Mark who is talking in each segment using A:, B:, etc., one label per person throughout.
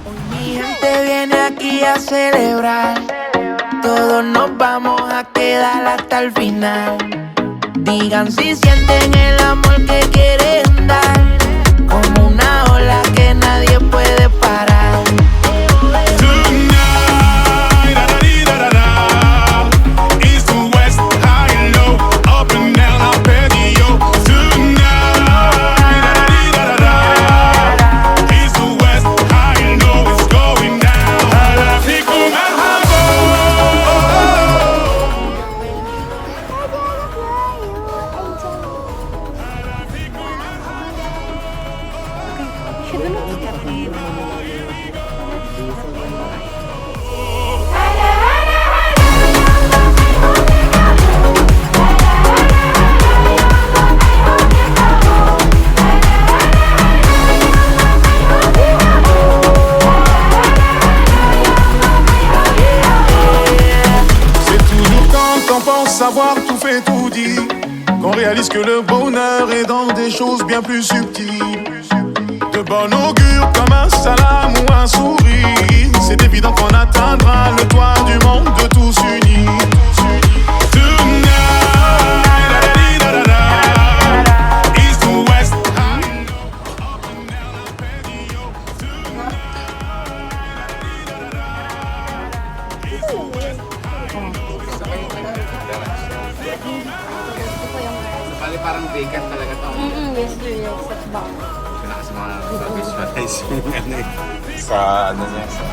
A: Hoy mi gente viene aquí a celebrar. Todos nos vamos a quedar hasta el final. Digan si sienten el amor que quieren dar, como una ola que nadie puede parar.
B: Savoir tout fait tout dit, qu'on réalise que le bonheur est dans des choses bien plus subtiles. De bon augure comme un salam ou un sourire, c'est évident qu'on atteindra le toit du monde de tous unis.
C: Parang vacant talaga to.
D: Yes, yes, at back.
C: Kailangan sa mga visualize yung ano eh. Sa ano niya. Sa...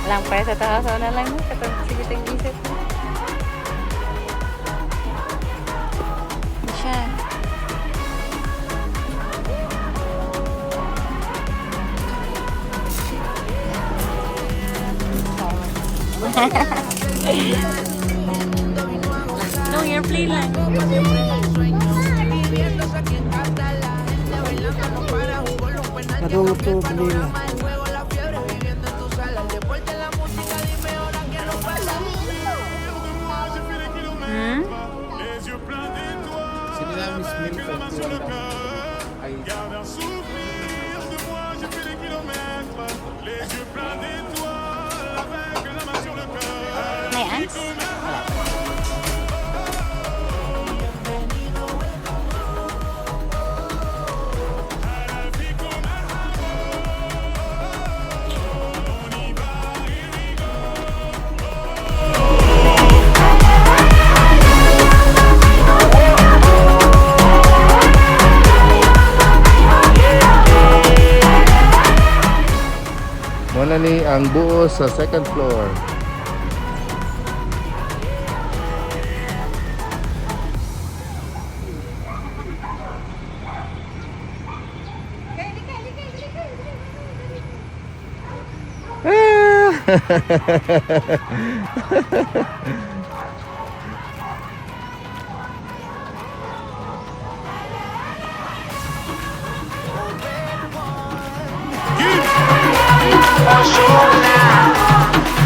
D: Lang pa sa taas na lang mo. Sige, tag-isip mo. Siya. No, you're playing lang.
E: Madungot to Manila.
C: Sino na Miss Milton? Ay,
D: May ants?
F: Muna ni ang buo sa second floor.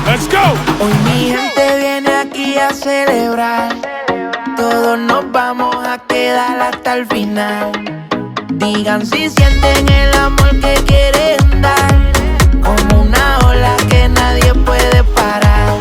B: Let's go!
A: Hoy mi gente viene aquí a celebrar. Todos nos vamos a quedar hasta el final. Digan si sienten el amor que quieren dar, como una ola que nadie puede parar.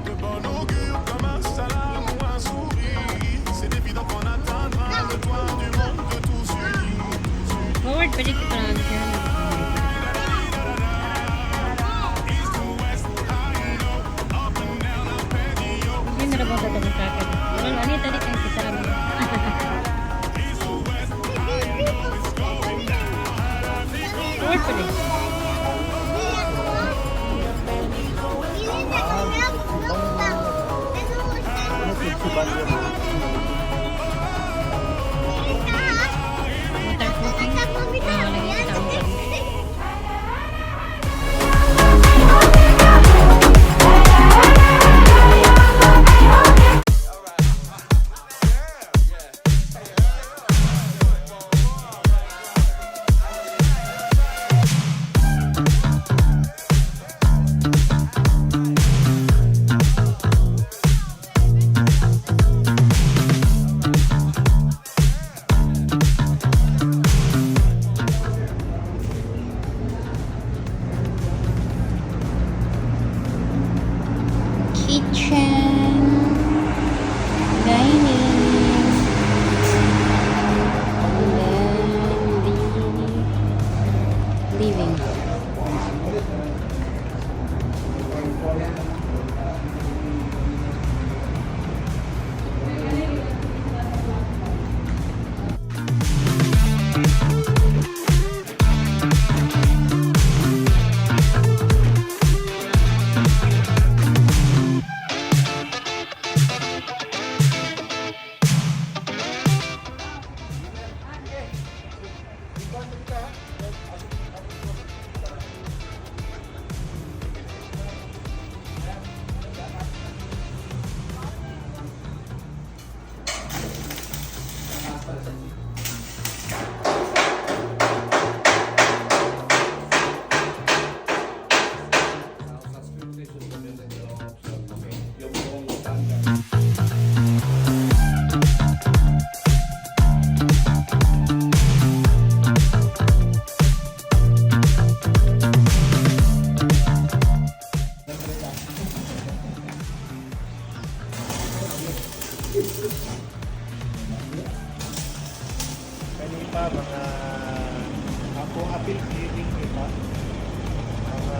B: De bon augure comme un salam ou un sourire, c'est évident qu'on atteindra
D: Pwede kita na hindi na ba ito magkakad? Ano tadi kan kita naman. Word pa din. Waterproofing. Lagi kita ang kitchen, dining, and then the living.
F: Kanina mga ako appeal hearing kita. Mga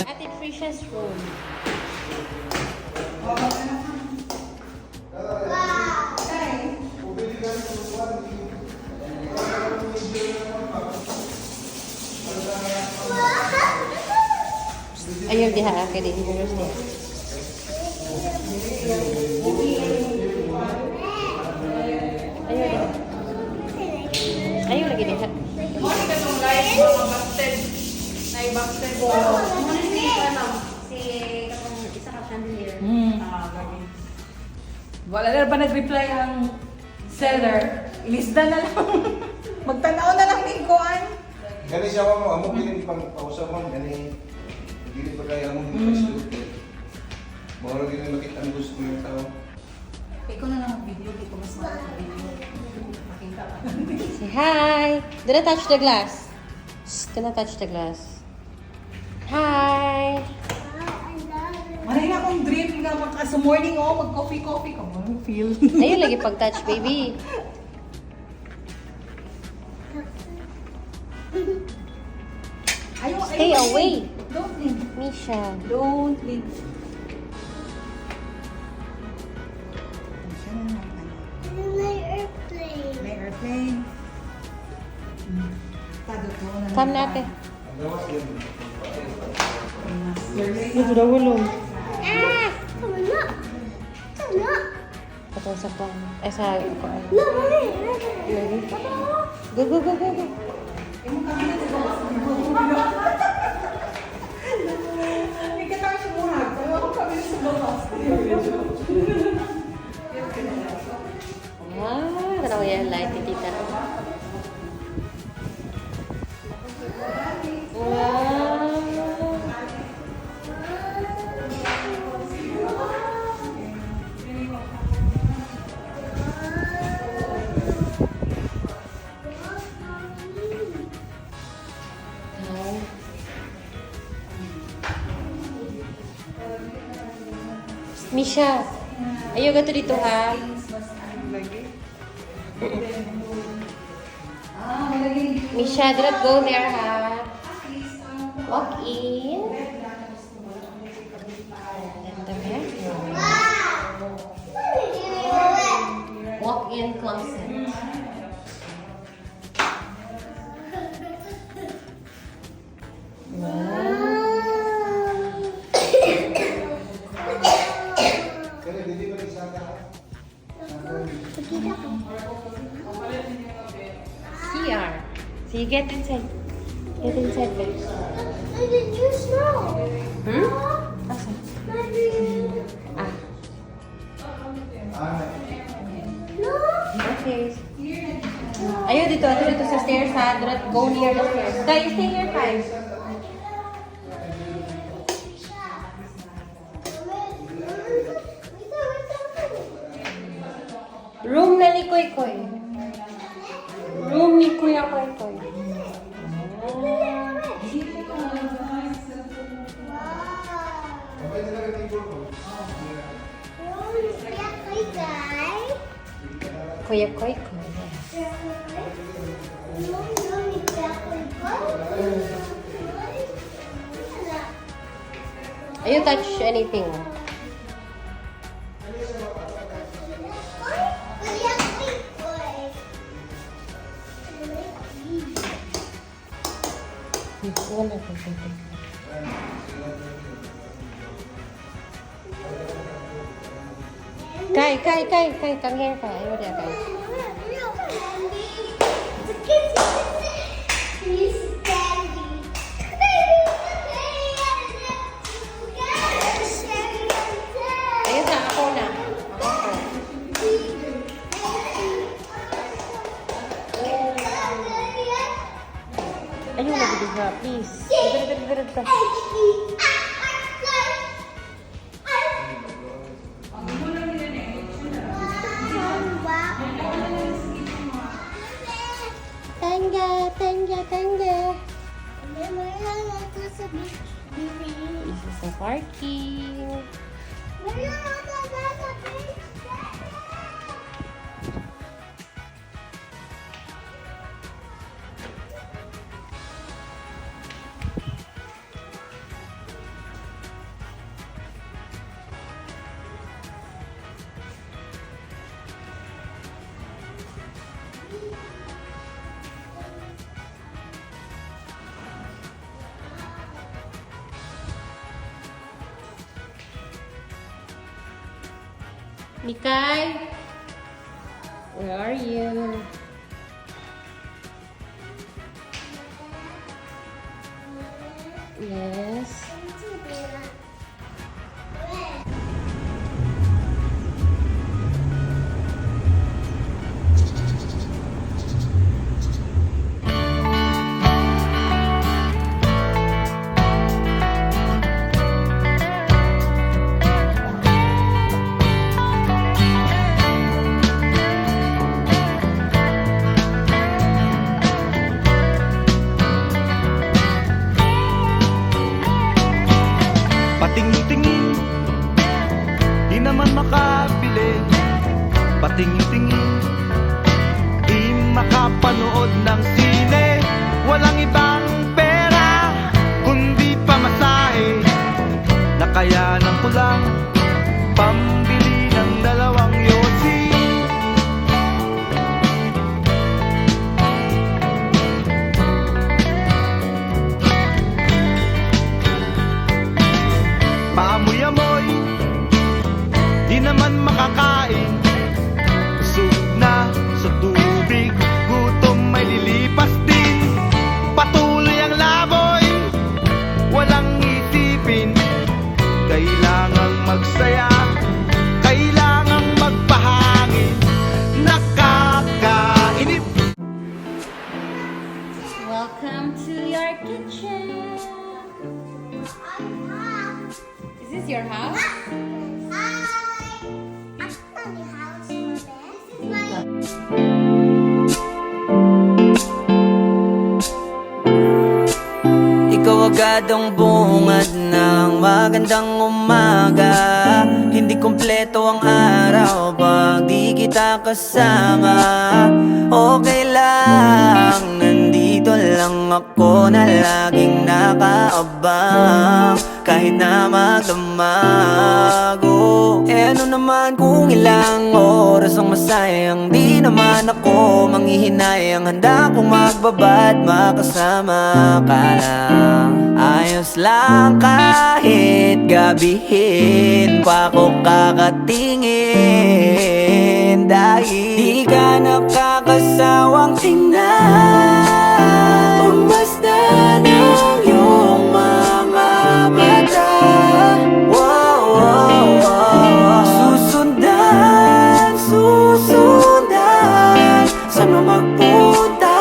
D: Ate Tricia's room. Ayun, diha ka din. Here's there. Ayun. Ayun, lagi diha. Isa ka chandelier.
E: Wala na ba nag-reply ang seller? Ilisda na lang. Magtanaw na lang ni Kuan.
C: Gani siya mo, amo piling pang pausa mo, gani dili pa kaya mo hindi pa Moro din ang makita ang gusto ng tao.
E: Ikaw na lang video, di ko mas video. Makita ka.
D: Say hi. Do not touch the glass. Shh, do not touch the glass. Hi.
E: Maray na akong dream nga sa morning mag-coffee-coffee ka mo. Feel.
D: Ayun lagi pag-touch, baby. Stay away.
E: Don't leave.
D: Misha.
E: Don't leave. May airplane. Tagot mo na.
D: Come natin.
C: Ang gawas yan.
D: Patong sa pang. Eh, sa kuan. Ready? Go, go, go, go, go.
E: May katang siya muna. Kaya ako kami sa bakas.
D: Tanaw yan, light ni tita. Wow. Misha, ayaw ka to dito ha. Misha, do not go there ha. Walk in. And the bedroom. Walk in closet.
C: Kaya dili pa rin sa
D: CR. So you get inside. Get inside, babe.
G: Did you snow?
D: Hmm? Asa? Do not go near the stairs. Kai, you stay here, Kai. Room na ni Koy Koy. Room ni Kuya Koy Koy. Kuya Koy Koy. You touch anything. Kai, come here, Kai. Ayun dia, Kai. Ayun na, ako na. Ako. Ayun na, bibiga, please. Dito. Tangga. This is a parking. Mikay, where are you? Yes.
G: Patingin-tingin, di naman makabili. Patingin-tingin, di makapanood ng sine. Walang ibang pera, kundi pamasahe. Nakayanan ko lang, pambili ng dalawang yosi. Paamoy-amoy, di naman makakain. Busog na sa tubig, gutom may lilipas din. Patuloy ang laboy, walang isipin. Kailangang magsaya, kailangang magpahangin. Nakakainip.
D: Welcome to your kitchen. Is this your house?
A: Ikaw agad ang bungad ng magandang umaga. Hindi kompleto ang araw pag di kita kasama. Okay lang, nandito lang ako na laging nakaabang. Kahit na magdamago, ano naman kung ilang oras ang masayang. Di naman ako manghihinayang, handa kong magbabad makasama ka lang. Ayos lang kahit gabihin pa ko kakatingin. Dahil di ka nakakasawang tingnan. Pumasdan ang iyong mga mata. Wow, wow, wow. Susundan saan mo magpunta.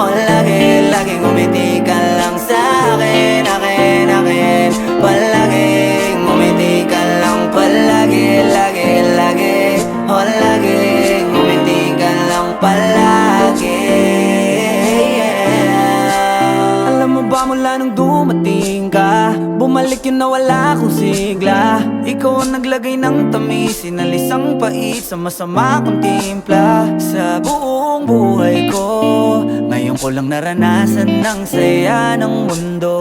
A: Oh, lagi, laging umiti ka lang sa'kin, akin, akin. Palaging umiti ka lang, palagi, lagi, lagi. Oh, laging umiti ka lang palagi, yeah. Alam mo ba mula nung dumating ka, bumalik yun na wala akong sigla. Ikaw ang naglagay ng tamis, sinalis ang pait sa masama kong timpla. Sa buong buhay ko, ngayon ko lang naranasan ng saya ng mundo.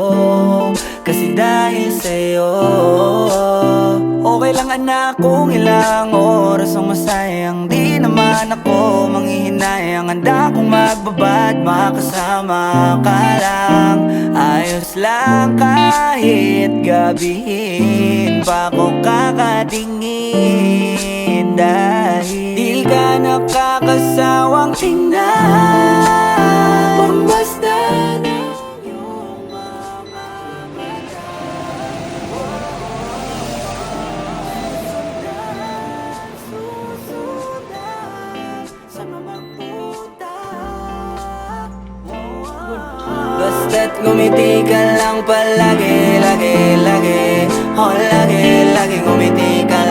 A: Kasi dahil sa'yo, okay lang anak kung ilang oras ang masayang. Di naman ako manghihinayang, handa kong magbabad, makasama ka lang. Ayos lang kahit gabihin pa ko kakatingin. Dahil di ka nakakasawang tingnan, pambasta ng iyong mga mata. Susundan, sana magpunta. Basta't ngumiti ka lang palagi, lagi, lagi. Oh, lagi, lagi ngumiti ka